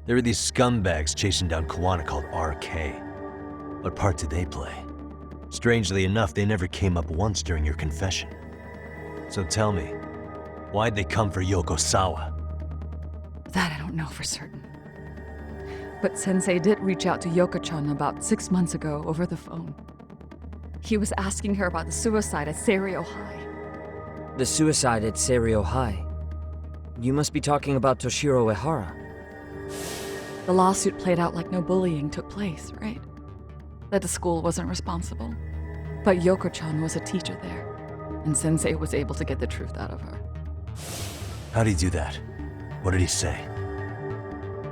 There were these scumbags chasing down Kuwana called RK. What part did they play? Strangely enough, they never came up once during your confession. So tell me, why'd they come for Yokosawa? That I don't know for certain. But Sensei did reach out to Yoko-chan about 6 months ago over the phone. He was asking her about the suicide at Seiryo High. The suicide at Seiryo High? You must be talking about Toshiro Ehara. The lawsuit played out like no bullying took place, right? That the school wasn't responsible. But Yoko-chan was a teacher there, and Sensei was able to get the truth out of her. How'd he do that? What did he say?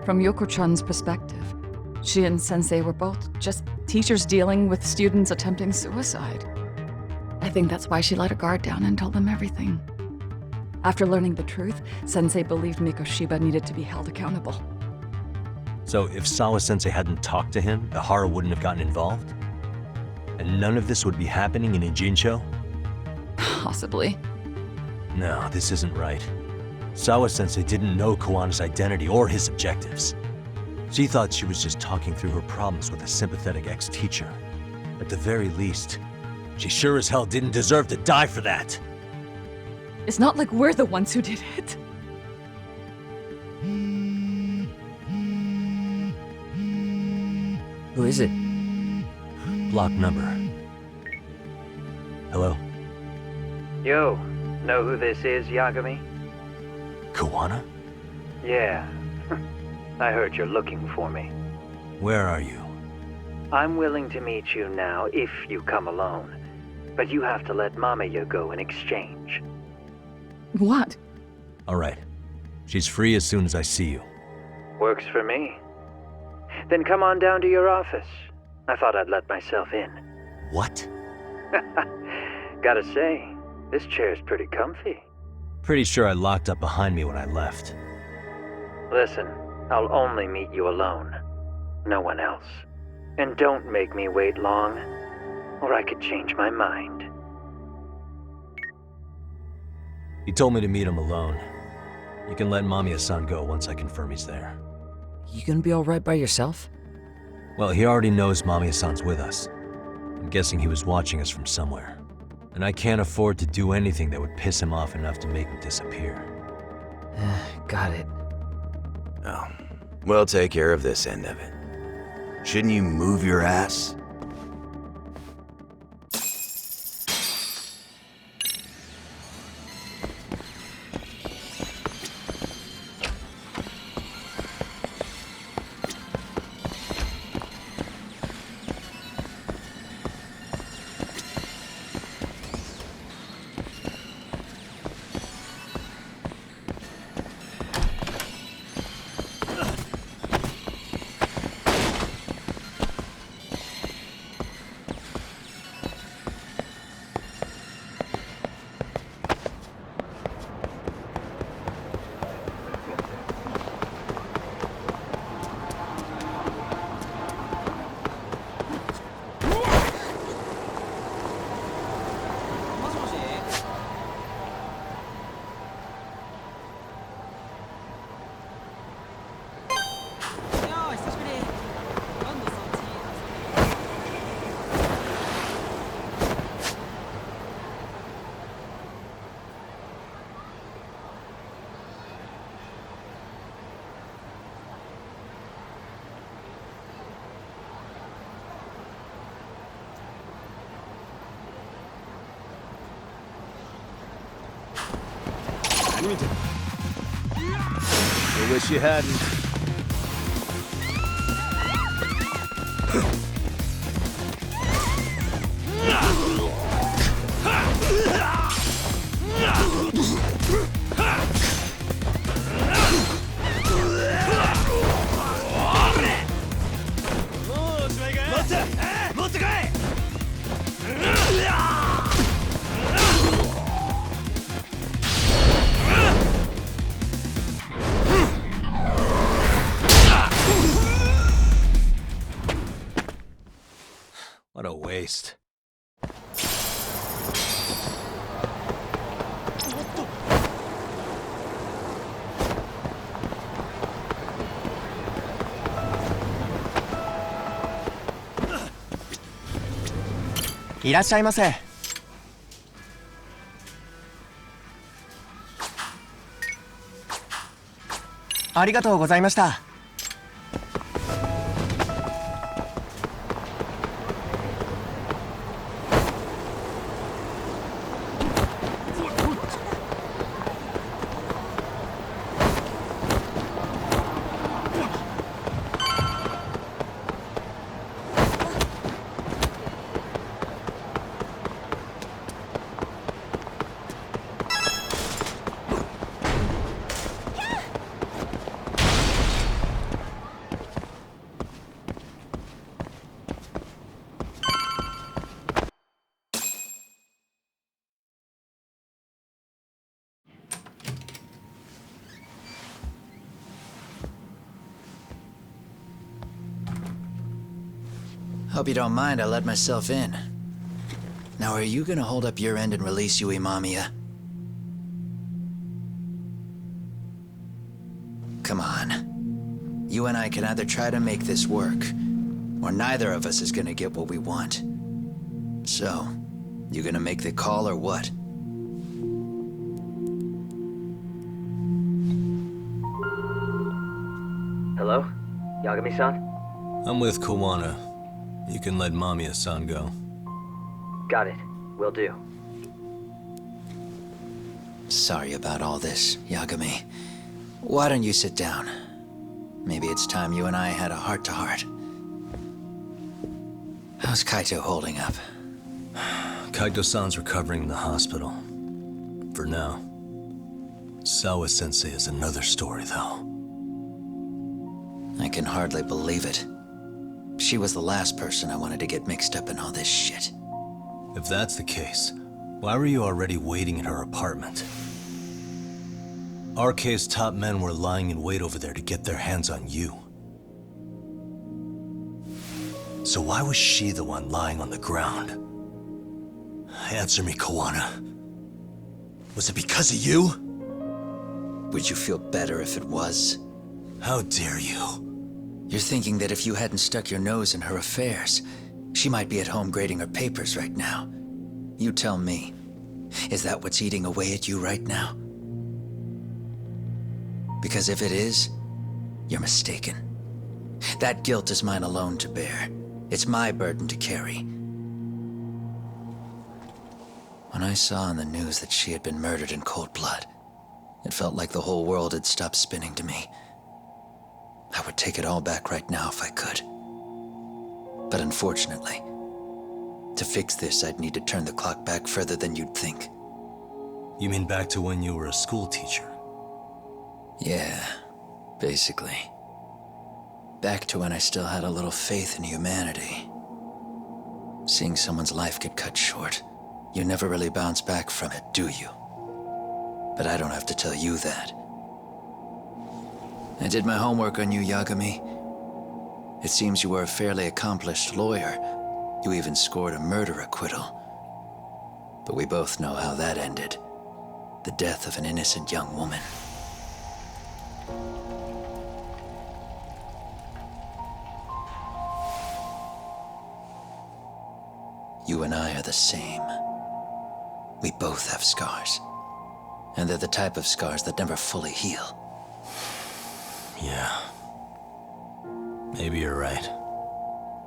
From Yoko-chan's perspective, she and Sensei were both just teachers dealing with students attempting suicide. I think that's why she let her guard down and told them everything. After learning the truth, Sensei believed Mikoshiba needed to be held accountable. So if Sawa-sensei hadn't talked to him, Ehara wouldn't have gotten involved? And none of this would be happening in Ijincho? Possibly. No, this isn't right. Sawa-sensei didn't know Kuwana's identity or his objectives. She thought she was just talking through her problems with a sympathetic ex-teacher. At the very least, she sure as hell didn't deserve to die for that. It's not like we're the ones who did it. Who is it? Block number. Hello? Yo, know who this is, Yagami? Kuwana? Yeah. I heard you're looking for me. Where are you? I'm willing to meet you now if you come alone. But you have to let Mamiya go in exchange. What? All right. She's free as soon as I see you. Works for me. Then come on down to your office. I thought I'd let myself in. What? Gotta say, this chair's pretty comfy. Pretty sure I locked up behind me when I left. Listen, I'll only meet you alone. No one else. And don't make me wait long, or I could change my mind. He told me to meet him alone. You can let Mamiya-san go once I confirm he's there. You gonna be alright by yourself? Well, he already knows Mamiya-san's with us. I'm guessing he was watching us from somewhere. And I can't afford to do anything that would piss him off enough to make him disappear. Got it. Oh, we'll take care of this end of it. Shouldn't you move your ass? I wish you hadn't. What a waste. いらっしゃいませ。ありがとうございました。Hope you don't mind I let myself in. Now, are you gonna hold up your end and release Yui Mamiya? Come on. You and I can either try to make this work, or neither of us is gonna get what we want. So, you gonna make the call or what? Hello? Yagami-san? I'm with Kawana. You can let Mamiya-san go. Got it. Will do. Sorry about all this, Yagami. Why don't you sit down? Maybe it's time you and I had a heart-to-heart. How's Kaito holding up? Kaito-san's recovering in the hospital. For now. Sawa-sensei is another story, though. I can hardly believe it. She was the last person I wanted to get mixed up in all this shit. If that's the case, why were you already waiting in her apartment? RK's top men were lying in wait over there to get their hands on you. So why was she the one lying on the ground? Answer me, Kawana. Was it because of you? Would you feel better if it was? How dare you? You're thinking that if you hadn't stuck your nose in her affairs, she might be at home grading her papers right now. You tell me, is that what's eating away at you right now? Because if it is, you're mistaken. That guilt is mine alone to bear. It's my burden to carry. When I saw on the news that she had been murdered in cold blood, it felt like the whole world had stopped spinning to me. I would take it all back right now if I could. But unfortunately, to fix this, I'd need to turn the clock back further than you'd think. You mean back to when you were a school teacher? Yeah, basically. Back to when I still had a little faith in humanity. Seeing someone's life get cut short, you never really bounce back from it, do you? But I don't have to tell you that. I did my homework on you, Yagami. It seems you were a fairly accomplished lawyer. You even scored a murder acquittal. But we both know how that ended. The death of an innocent young woman. You and I are the same. We both have scars. And they're the type of scars that never fully heal. Yeah. Maybe you're right.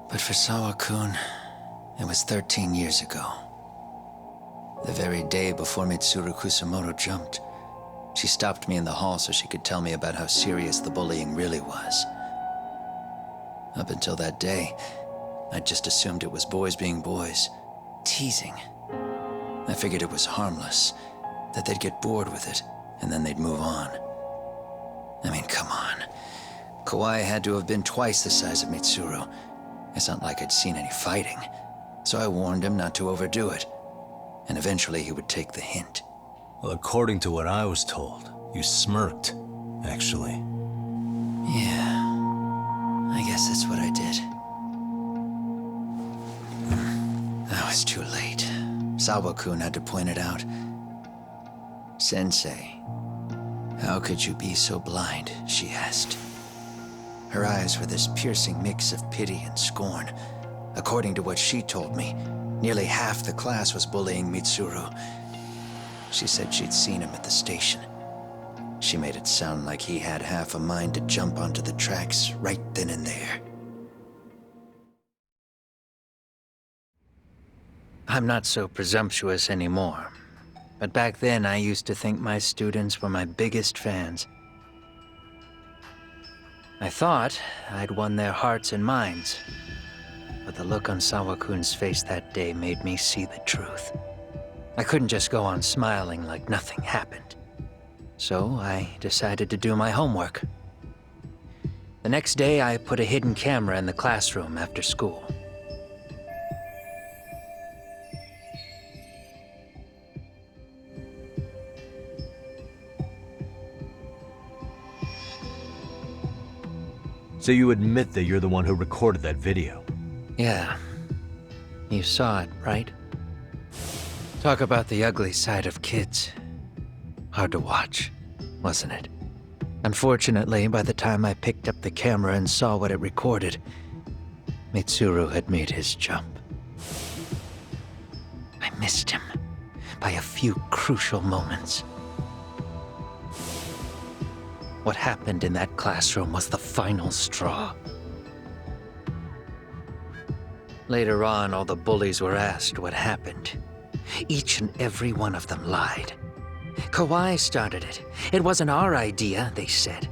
But for Sawa-kun, it was 13 years ago. The very day before Mitsuru Kusamoto jumped, she stopped me in the hall so she could tell me about how serious the bullying really was. Up until that day, I just assumed it was boys being boys, teasing. I figured it was harmless, that they'd get bored with it, and then they'd move on. I mean, come on. Kawai had to have been twice the size of Mitsuru. It's not like I'd seen any fighting. So I warned him not to overdo it. And eventually he would take the hint. Well, according to what I was told, you smirked, actually. Yeah. I guess that's what I did. I was too late. Sawa-kun had to point it out. Sensei, how could you be so blind? She asked. Her eyes were this piercing mix of pity and scorn. According to what she told me, Nearly half the class was bullying Mitsuru. She said she'd seen him at the station. She made it sound like he had half a mind to jump onto the tracks right then and there. I'm not so presumptuous anymore, but back then I used to think my students were my biggest fans. I thought I'd won their hearts and minds, but the look on Sawa-kun's face that day made me see the truth. I couldn't just go on smiling like nothing happened. So I decided to do my homework. The next day, I put a hidden camera in the classroom after school. So you admit that you're the one who recorded that video? Yeah. You saw it, right? Talk about the ugly side of kids. Hard to watch, wasn't it? Unfortunately, by the time I picked up the camera and saw what it recorded, Mitsuru had made his jump. I missed him by a few crucial moments. What happened in that classroom was the final straw. Later on, all the bullies were asked what happened. Each and every one of them lied. Kawai started it. It wasn't our idea, they said.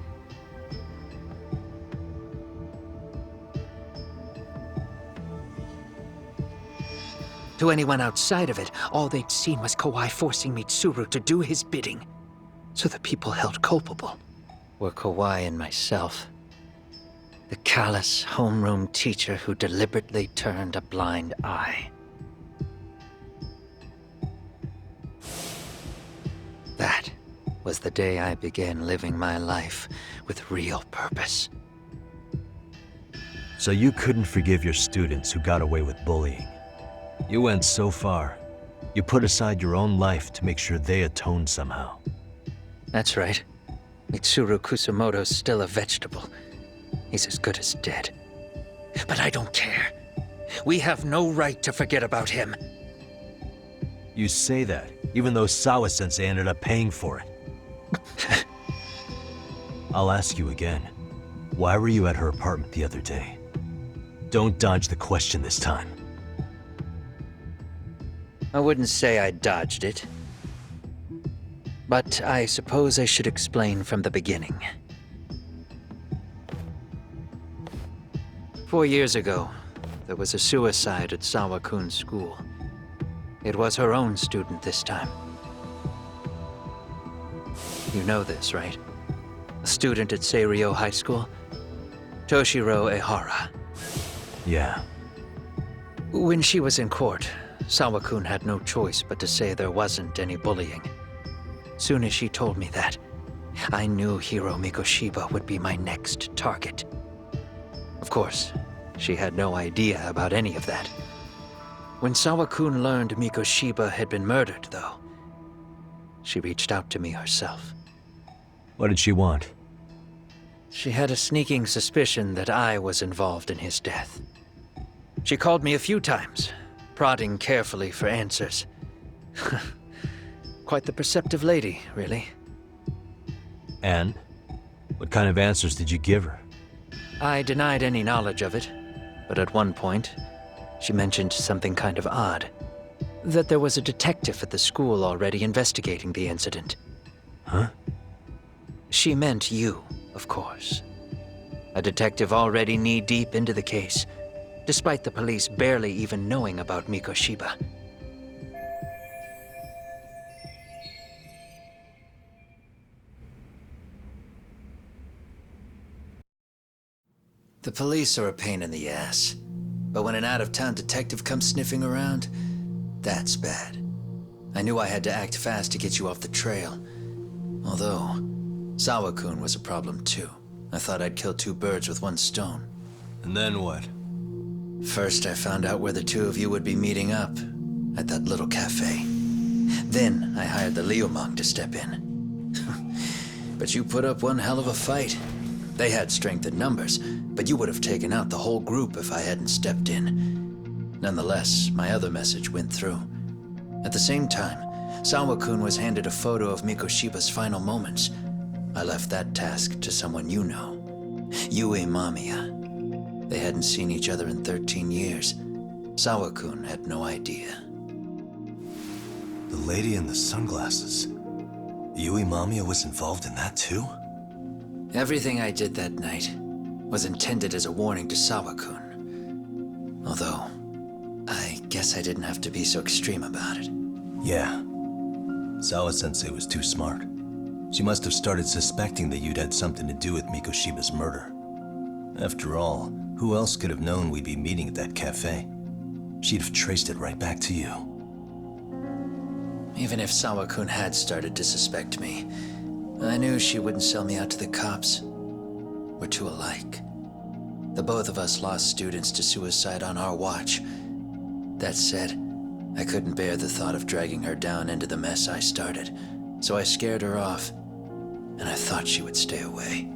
To anyone outside of it, all they'd seen was Kawai forcing Mitsuru to do his bidding. So the people held culpable were Kawai and myself. The callous homeroom teacher who deliberately turned a blind eye. That was the day I began living my life with real purpose. So you couldn't forgive your students who got away with bullying. You went so far. You put aside your own life to make sure they atoned somehow. That's right. Mitsuru Kusamoto's still a vegetable. He's as good as dead. But I don't care. We have no right to forget about him. You say that, even though Sawa-sensei ended up paying for it. I'll ask you again. Why were you at her apartment the other day? Don't dodge the question this time. I wouldn't say I dodged it. But I suppose I should explain from the beginning. 4 years ago, there was a suicide at Sawa-kun's school. It was her own student this time. You know this, right? A student at Seiryo High School? Toshiro Ehara. Yeah. When she was in court, Sawa-kun had no choice but to say there wasn't any bullying. Soon as she told me that, I knew Hiro Mikoshiba would be my next target. Of course, she had no idea about any of that. When Sawa-kun learned Mikoshiba had been murdered, though, she reached out to me herself. What did she want? She had a sneaking suspicion that I was involved in his death. She called me a few times, prodding carefully for answers. Quite the perceptive lady, really. And? What kind of answers did you give her? I denied any knowledge of it, but at one point, she mentioned something kind of odd. That there was a detective at the school already investigating the incident. Huh? She meant you, of course. A detective already knee-deep into the case, despite the police barely even knowing about Mikoshiba. The police are a pain in the ass. But when an out-of-town detective comes sniffing around, that's bad. I knew I had to act fast to get you off the trail. Although, Sawa-kun was a problem too. I thought I'd kill two birds with one stone. And then what? First, I found out where the two of you would be meeting up, at that little cafe. Then, I hired the Leomong to step in. But you put up one hell of a fight. They had strength in numbers, but you would have taken out the whole group if I hadn't stepped in. Nonetheless, my other message went through. At the same time, Sawa-kun was handed a photo of Mikoshiba's final moments. I left that task to someone you know, Yue Mamiya. They hadn't seen each other in 13 years. Sawa-kun had no idea. The lady in the sunglasses. Yui Mamiya was involved in that too? Everything I did that night was intended as a warning to Sawa-kun. Although, I guess I didn't have to be so extreme about it. Yeah. Sawa-sensei was too smart. She must have started suspecting that you'd had something to do with Mikoshiba's murder. After all, who else could have known we'd be meeting at that cafe? She'd have traced it right back to you. Even if Sawa-kun had started to suspect me, I knew she wouldn't sell me out to the cops. We're too alike. The both of us lost students to suicide on our watch. That said, I couldn't bear the thought of dragging her down into the mess I started, so I scared her off, and I thought she would stay away.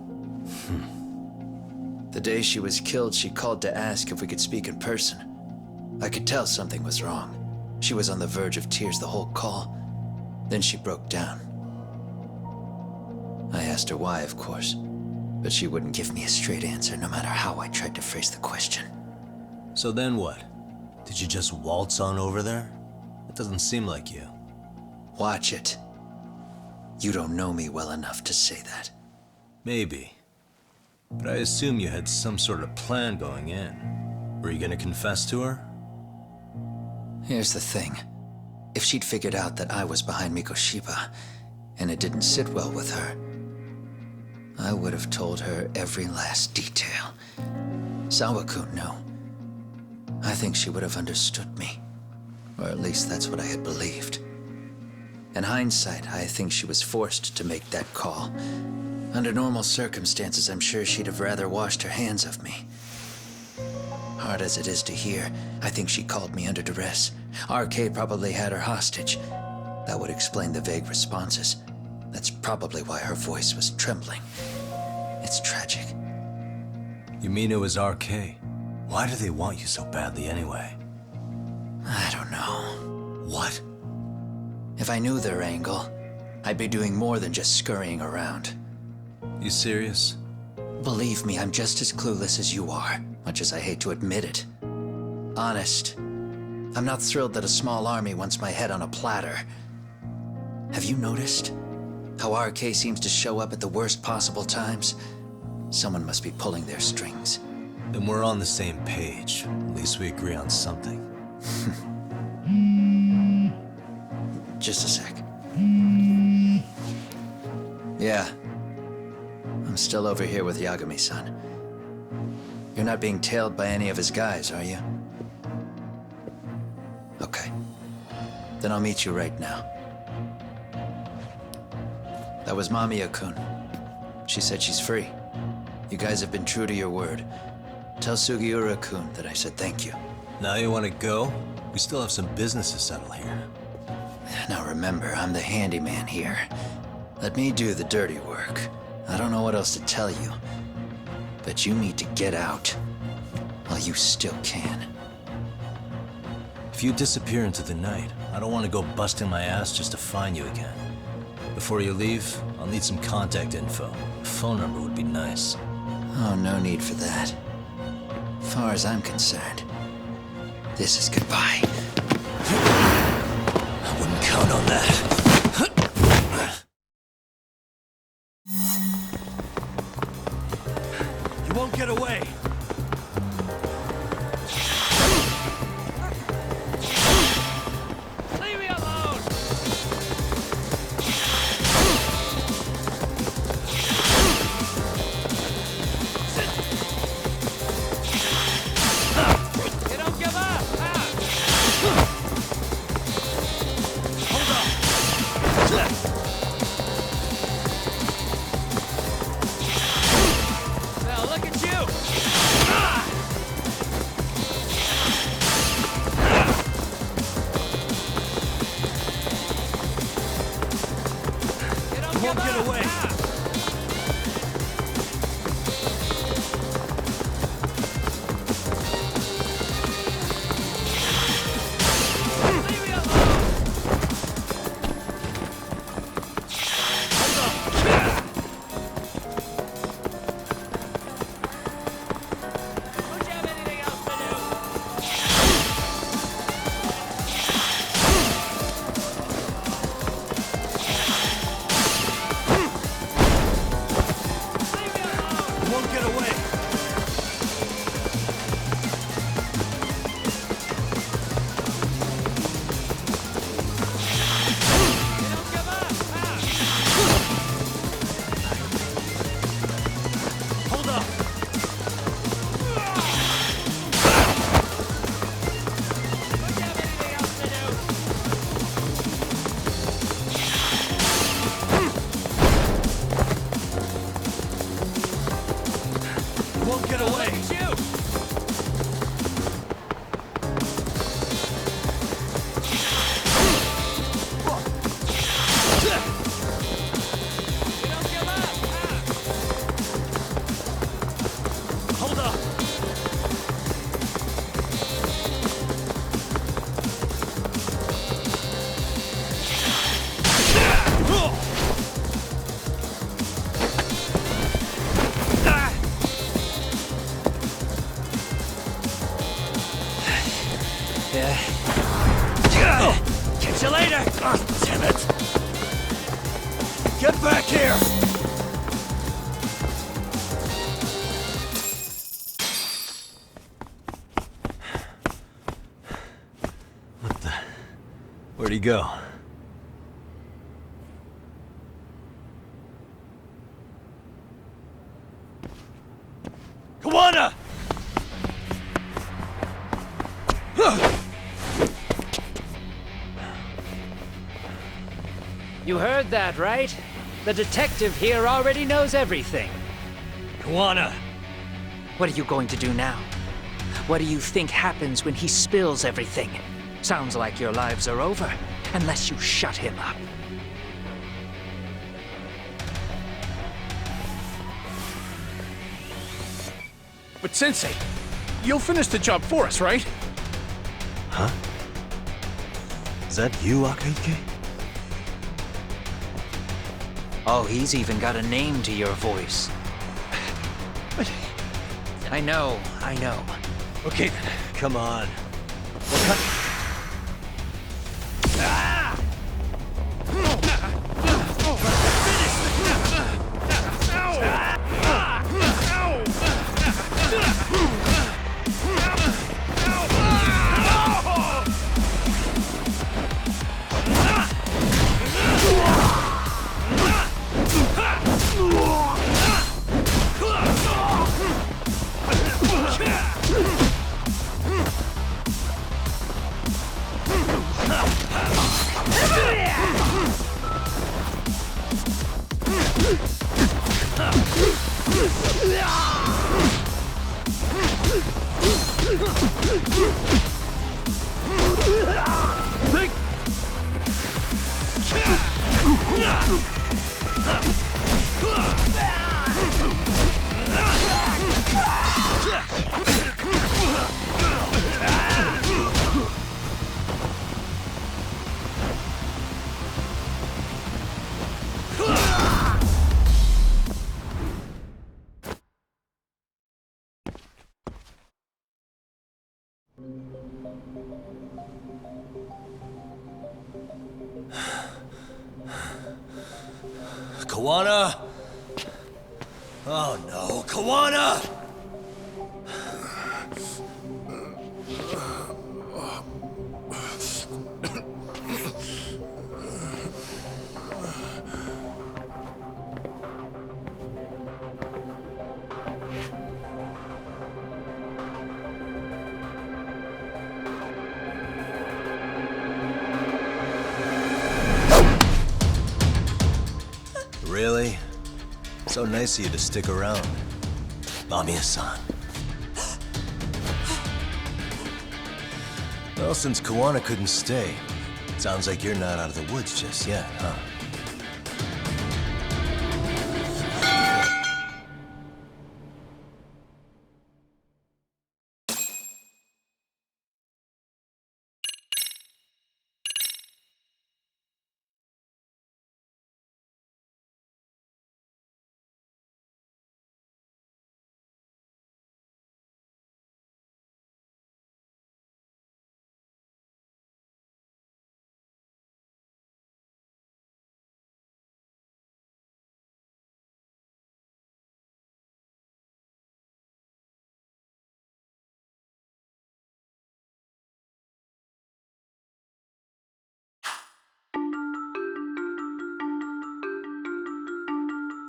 The day she was killed, she called to ask if we could speak in person. I could tell something was wrong. She was on the verge of tears the whole call. Then she broke down. I asked her why, of course, but she wouldn't give me a straight answer no matter how I tried to phrase the question. So then what? Did you just waltz on over there? It doesn't seem like you. Watch it. You don't know me well enough to say that. Maybe. But I assume you had some sort of plan going in. Were you gonna confess to her? Here's the thing. If she'd figured out that I was behind Mikoshiba, and it didn't sit well with her, I would have told her every last detail. Sawa-kun, no. I think she would have understood me. Or at least that's what I had believed. In hindsight, I think she was forced to make that call. Under normal circumstances, I'm sure she'd have rather washed her hands of me. Hard as it is to hear, I think she called me under duress. RK probably had her hostage. That would explain the vague responses. That's probably why her voice was trembling. It's tragic. You mean it was RK? Why do they want you so badly anyway? I don't know. What? If I knew their angle, I'd be doing more than just scurrying around. You serious? Believe me, I'm just as clueless as you are, much as I hate to admit it. Honest, I'm not thrilled that a small army wants my head on a platter. Have you noticed how RK seems to show up at the worst possible times? Someone must be pulling their strings. Then we're on the same page. At least we agree on something. Just a sec. Yeah. I'm still over here with Yagami-san. You're not being tailed by any of his guys, are you? Okay. Then I'll meet you right now. That was Mamiya-kun. She said she's free. You guys have been true to your word. Tell Sugiura-kun that I said thank you. Now you want to go? We still have some business to settle here. Now remember, I'm the handyman here. Let me do the dirty work. I don't know what else to tell you, but you need to get out while you still can. If you disappear into the night, I don't want to go busting my ass just to find you again. Before you leave, I'll need some contact info. A phone number would be nice. Oh, no need for that. As far as I'm concerned, this is goodbye. I wouldn't count on that. You won't get away. Leave me alone! You don't give up! Hold on. Now look at you! way! Shoot! We don't give up! Hold up! Catch you later! Oh, damn it! Get back here! What the? Where'd he go? Kawana! You heard that, right? The detective here already knows everything. Kawana! What are you going to do now? What do you think happens when he spills everything? Sounds like your lives are over, unless you shut him up. But Sensei, you'll finish the job for us, right? Huh? Is that you, Akaike? Oh, he's even got a name to your voice. I know. Okay then, come on. Kawana? Oh no, Kawana! Really? So nice of you to stick around. Mamiya-san. Well, since Kawana couldn't stay, sounds like you're not out of the woods just yet, huh?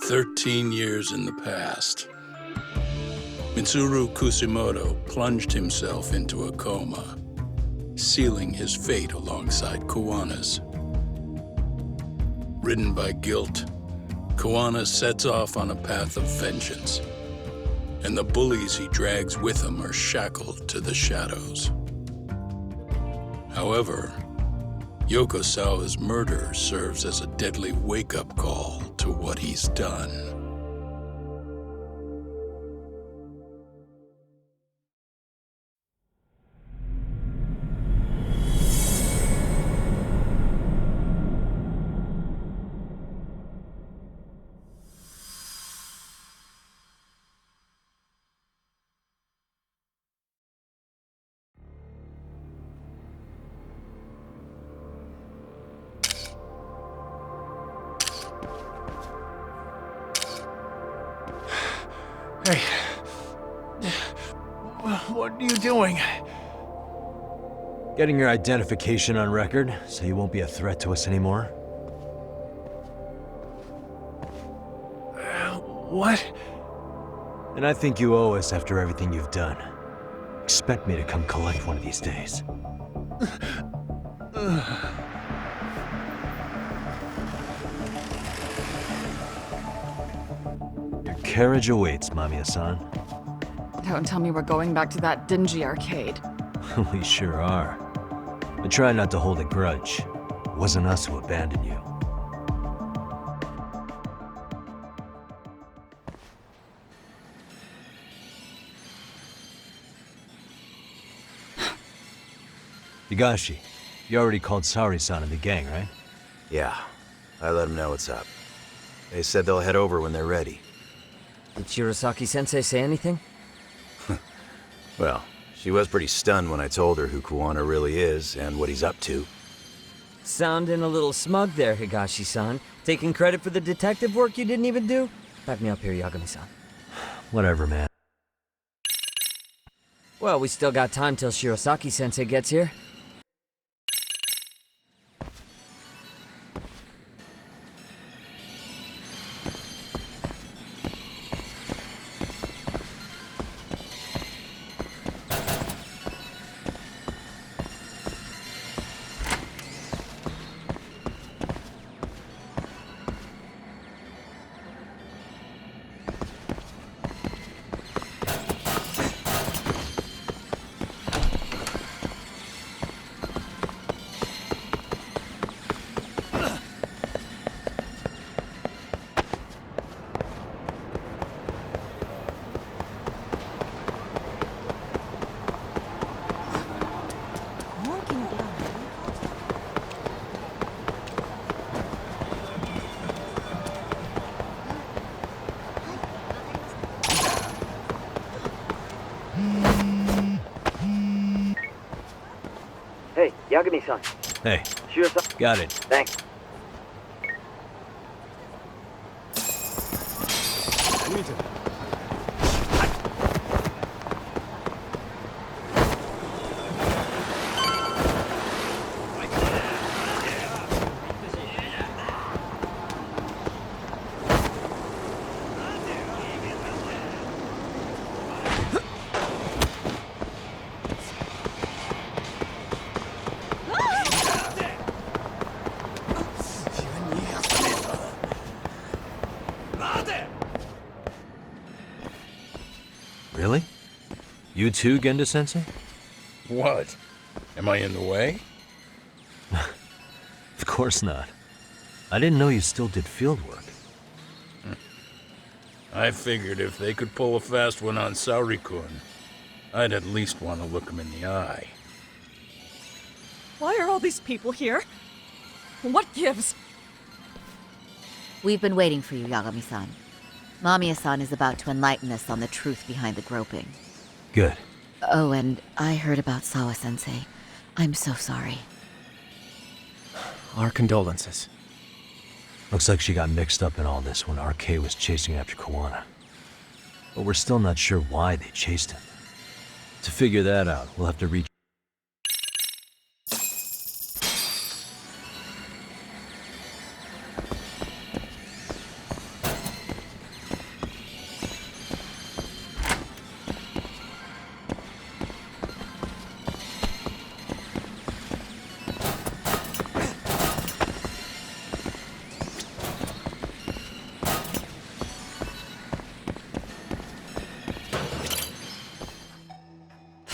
"13 years in the past. Mitsuru Kusumoto plunged himself into a coma, sealing his fate alongside Kawana's. Ridden by guilt, Kawana sets off on a path of vengeance. and the bullies he drags with him are shackled to the shadows. However, Yokosawa's murder serves as a deadly wake-up call to what he's done. Hey. What are you doing? Getting your identification on record, so you won't be a threat to us anymore. What? And I think you owe us after everything you've done. Expect me to come collect one of these days. Your carriage awaits, Mamiya-san. Don't tell me we're going back to that dingy arcade. We sure are. But try not to hold a grudge. It wasn't us who abandoned you. Higashi, you already called Saori-san and the gang, right? Yeah, I let them know what's up. They said they'll head over when they're ready. Did Shirosaki-sensei say anything? Well, she was pretty stunned when I told her who Kuwana really is and what he's up to. Sounding a little smug there, Higashi-san. Taking credit for the detective work you didn't even do? Back me up here, Yagami-san. Whatever, man. Well, we still got time till Shirosaki-sensei gets here. Hey, Yagami-san. Hey, Shirosaki. got it. Thanks. Really? You too, Genda-sensei? What? Am I in the way? Of course not. I didn't know you still did field work. I figured if they could pull a fast one on Saori-kun, I'd at least want to look him in the eye. Why are all these people here? What gives? We've been waiting for you, Yagami-san. Mamiya-san is about to enlighten us on the truth behind the groping. Good. Oh, and I heard about Sawa-sensei. I'm so sorry. Our condolences. Looks like she got mixed up in all this when RK was chasing after Kuwana. But we're still not sure why they chased him. To figure that out, we'll have to reach...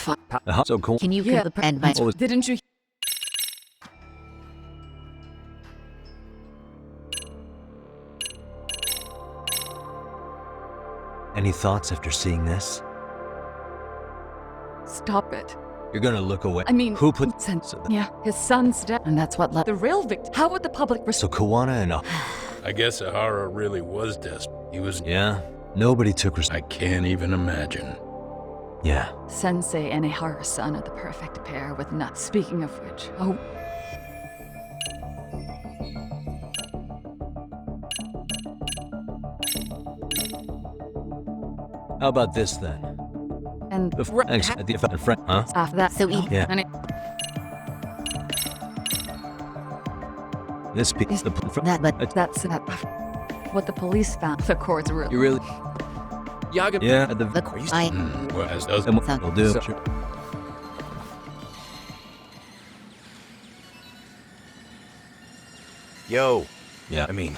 fine. So cool. Can you Yeah, and my didn't you? Any thoughts after seeing this? Stop it. You're gonna look away. I mean, who put yeah, his son's dead, and that's what led the real victim. How would the public So Kawana and I guess Ahara really was desperate. He was. yeah, nobody took I can't even imagine. Yeah. Sensei and Ihara-san are the perfect pair with nuts. Speaking of which, oh, How about this then? and The thanks at the friend, huh? after that, So Yeah. and it, This piece, the that, but that's that. What the police found, the court's real. you really? Yaga. Yeah. At the look, I Well, as does. and what we'll do. So- Sure. Yo. Yeah. I mean,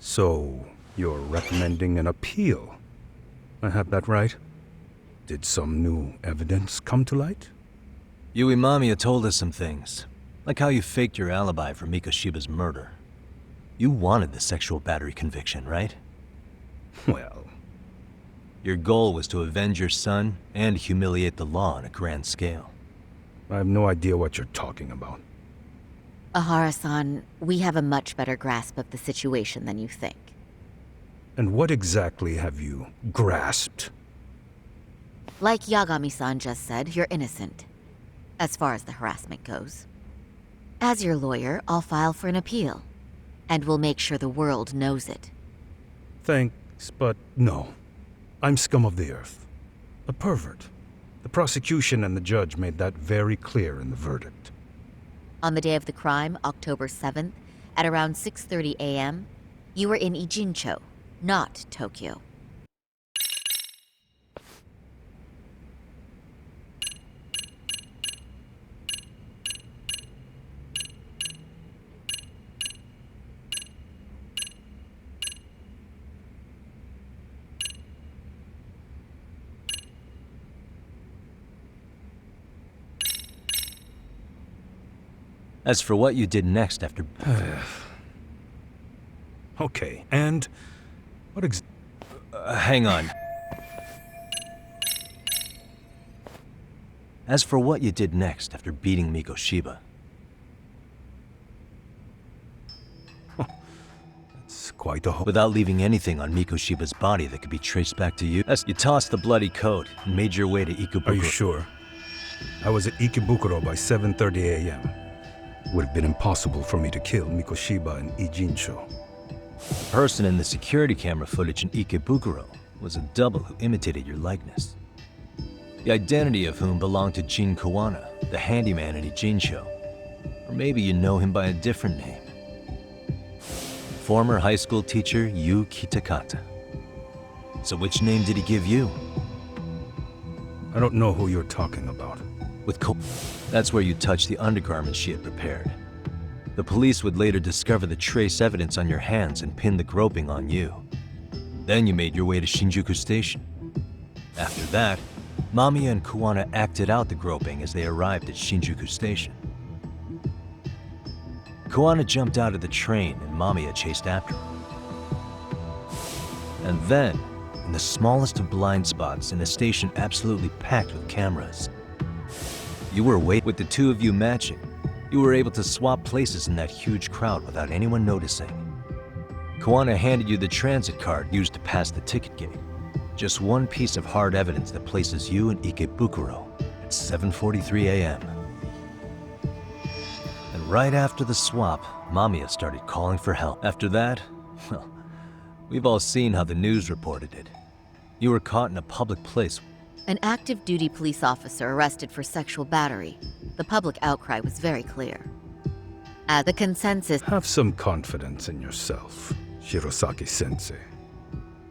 So, you're recommending an appeal? I have that right? Did some new evidence come to light? Yui Mamiya told us some things, like how you faked your alibi for Mikoshiba's murder. You wanted the sexual battery conviction, right? Well, your goal was to avenge your son and humiliate the law on a grand scale. I have no idea what you're talking about. Ahara-san, we have a much better grasp of the situation than you think. And what exactly have you grasped? Like Yagami-san just said, you're innocent, as far as the harassment goes. As your lawyer, I'll file for an appeal, and we'll make sure the world knows it. Thanks, but no. I'm scum of the earth. A pervert. The prosecution and the judge made that very clear in the verdict. On the day of the crime, October 7th, at around 6:30 a.m., you were in Ijincho, not Tokyo. As for what you did next after... Okay, and what hang on. As for what you did next after beating Mikoshiba... It's quite a... Without leaving anything on Mikoshiba's body that could be traced back to you, you tossed the bloody coat and made your way to Ikebukuro. Are you sure? I was at Ikebukuro by 7:30 a.m. Would have been impossible for me to kill Mikoshiba and Ijincho. The person in the security camera footage in Ikebukuro was a double who imitated your likeness. The identity of whom belonged to Jin Kawana, the handyman in Ijincho. Or maybe you know him by a different name. Former high school teacher Yu Kitakata. So which name did he give you? I don't know who you're talking about. That's where you touched the undergarments she had prepared. The police would later discover the trace evidence on your hands and pin the groping on you. Then you made your way to Shinjuku Station. After that, Mamiya and Kawana acted out the groping as they arrived at Shinjuku Station. Kawana jumped out of the train and Mamiya chased after him. And then, in the smallest of blind spots in a station absolutely packed with cameras, you were with the two of you matching. You were able to swap places in that huge crowd without anyone noticing. Kawana handed you the transit card used to pass the ticket gate. Just one piece of hard evidence that places you in Ikebukuro at 7:43 a.m. And right after the swap, Mamiya started calling for help. After that, well, we've all seen how the news reported it. You were caught in a public place. An active duty police officer arrested for sexual battery. The public outcry was very clear. The consensus... Have some confidence in yourself, Shirosaki-sensei.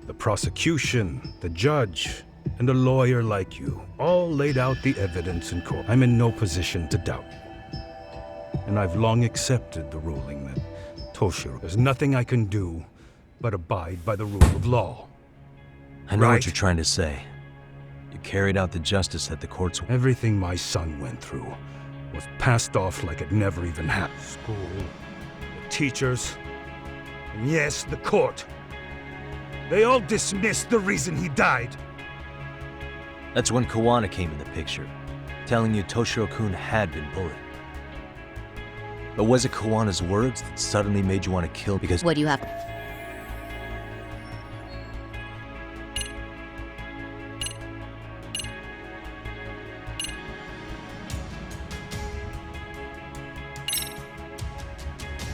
The prosecution, the judge, and a lawyer like you all laid out the evidence in court. I'm in no position to doubt you. And I've long accepted the ruling that Toshiro... There's nothing I can do but abide by the rule of law. I know what you're trying to say. You carried out the justice that the courts... Everything my son went through was passed off like it never even happened. School, the teachers, and yes, the court. They all dismissed the reason he died. That's when Kawana came in the picture, telling you Toshiro-kun had been bullied. But was it Kawana's words that suddenly made you want to kill because... What do you have...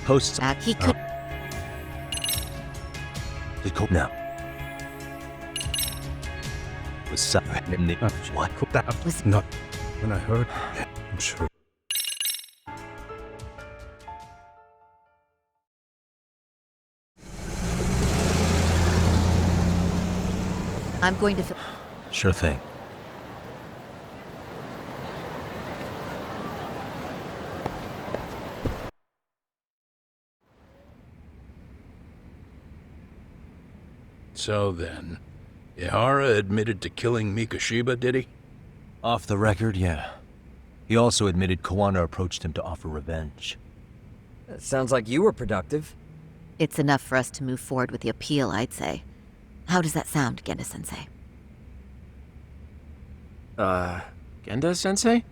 Posts... he could... Now. Was what? That was not... When I heard... I'm sure... I'm going to... Sure thing. So then, Ihara admitted to killing Mikoshiba, did he? Off the record, yeah. He also admitted Kawana approached him to offer revenge. That sounds like you were productive. It's enough for us to move forward with the appeal, I'd say. How does that sound, Genda-sensei? Genda-sensei?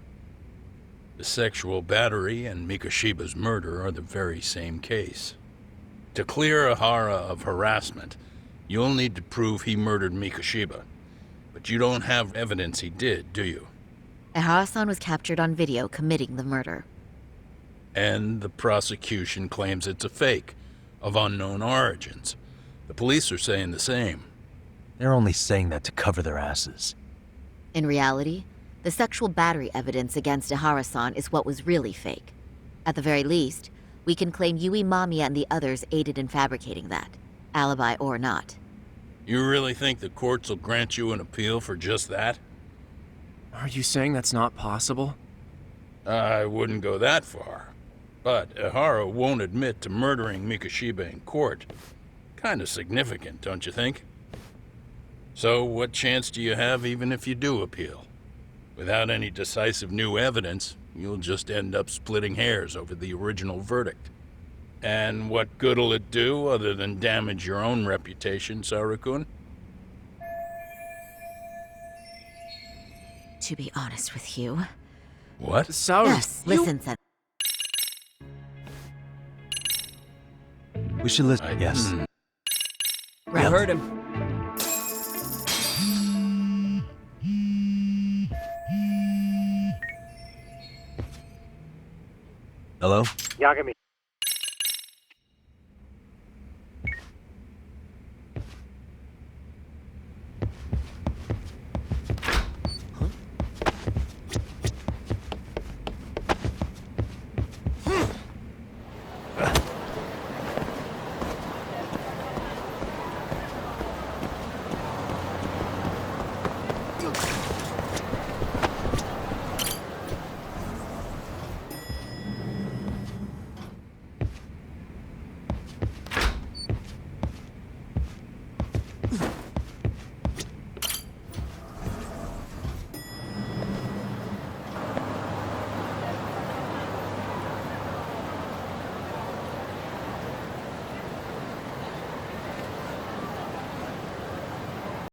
The sexual battery and Mikoshiba's murder are the very same case. To clear Ihara of harassment, you'll need to prove he murdered Mikoshiba. But you don't have evidence he did, do you? Ihara-san was captured on video committing the murder. And the prosecution claims it's a fake, of unknown origins. The police are saying the same. They're only saying that to cover their asses. In reality, the sexual battery evidence against Ihara-san is what was really fake. At the very least, we can claim Yui, Mamiya, and the others aided in fabricating that, alibi or not. You really think the courts will grant you an appeal for just that? Are you saying that's not possible? I wouldn't go that far. But Ihara won't admit to murdering Mikoshiba in court. Kinda significant, don't you think? So what chance do you have even if you do appeal? Without any decisive new evidence, you'll just end up splitting hairs over the original verdict. And what good'll it do other than damage your own reputation, Saru-kun? To be honest with you. What? Saru, Yes, listen, Sensei. We should listen. Yes. I heard him. Hello? Yagami,